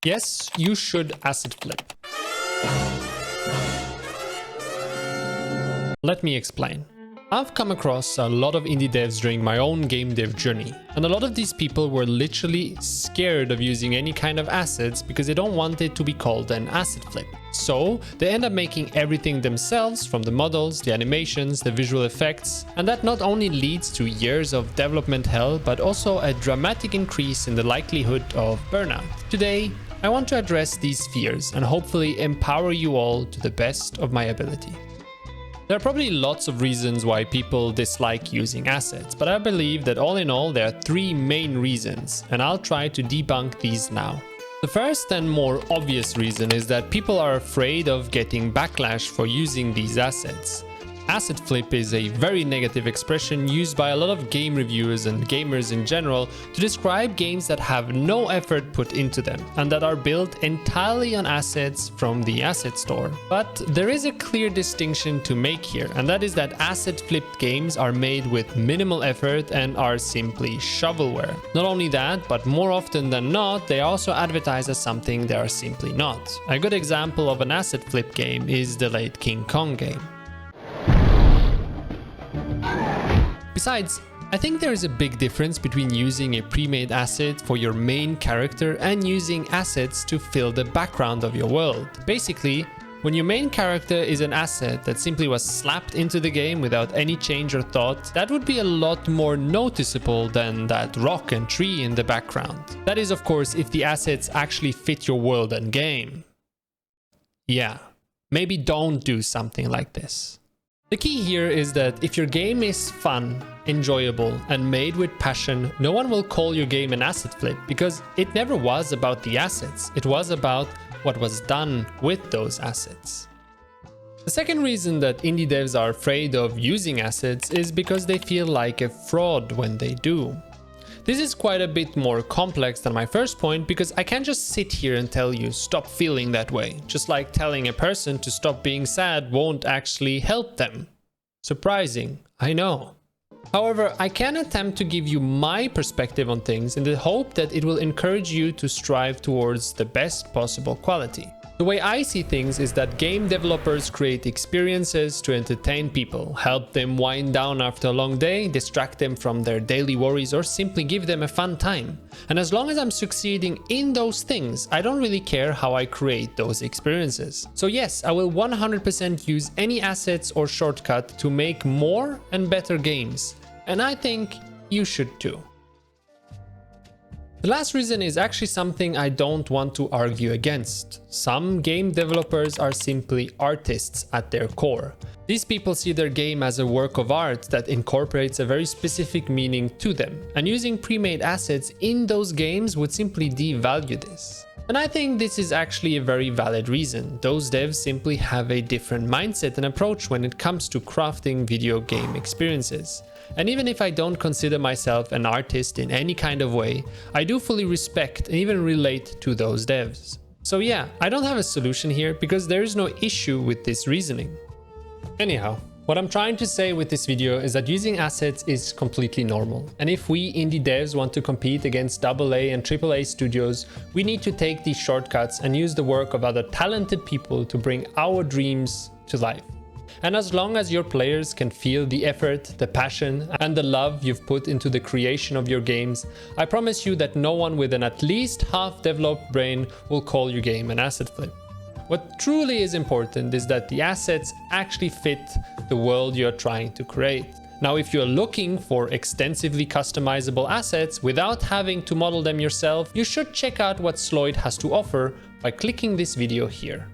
Yes, you should asset flip. Let me explain. I've come across a lot of indie devs during my own game dev journey, and a lot of these people were literally scared of using any kind of assets because they don't want it to be called an asset flip. So they end up making everything themselves, from the models, the animations, the visual effects, and that not only leads to years of development hell, but also a dramatic increase in the likelihood of burnout. Today, I want to address these fears and hopefully empower you all to the best of my ability. There are probably lots of reasons why people dislike using assets, but I believe that all in all there are three main reasons, and I'll try to debunk these now. The first and more obvious reason is that people are afraid of getting backlash for using these assets. Asset flip is a very negative expression used by a lot of game reviewers and gamers in general to describe games that have no effort put into them and that are built entirely on assets from the asset store. But there is a clear distinction to make here, and that is that asset flipped games are made with minimal effort and are simply shovelware. Not only that, but more often than not, they are also advertised as something they are simply not. A good example of an asset flip game is the late King Kong game. Besides, I think there is a big difference between using a pre-made asset for your main character and using assets to fill the background of your world. Basically, when your main character is an asset that simply was slapped into the game without any change or thought, that would be a lot more noticeable than that rock and tree in the background. That is, of course, if the assets actually fit your world and game. Yeah, maybe don't do something like this. The key here is that if your game is fun, enjoyable, and made with passion, no one will call your game an asset flip because it never was about the assets. It was about what was done with those assets. The second reason that indie devs are afraid of using assets is because they feel like a fraud when they do. This is quite a bit more complex than my first point because I can't just sit here and tell you stop feeling that way. Just like telling a person to stop being sad won't actually help them. Surprising, I know. However, I can attempt to give you my perspective on things in the hope that it will encourage you to strive towards the best possible quality. The way I see things is that game developers create experiences to entertain people, help them wind down after a long day, distract them from their daily worries, or simply give them a fun time. And as long as I'm succeeding in those things, I don't really care how I create those experiences. So yes, I will 100% use any assets or shortcut to make more and better games. And I think you should too. The last reason is actually something I don't want to argue against. Some game developers are simply artists at their core. These people see their game as a work of art that incorporates a very specific meaning to them, and using pre-made assets in those games would simply devalue this. And I think this is actually a very valid reason. Those devs simply have a different mindset and approach when it comes to crafting video game experiences. And even if I don't consider myself an artist in any kind of way, I do fully respect and even relate to those devs. So yeah, I don't have a solution here because there is no issue with this reasoning. Anyhow, what I'm trying to say with this video is that using assets is completely normal. And if we indie devs want to compete against AA and AAA studios, we need to take these shortcuts and use the work of other talented people to bring our dreams to life. And as long as your players can feel the effort, the passion, and the love you've put into the creation of your games, I promise you that no one with an at least half-developed brain will call your game an asset flip. What truly is important is that the assets actually fit the world you're trying to create. Now, if you're looking for extensively customizable assets without having to model them yourself, you should check out what Sloyd has to offer by clicking this video here.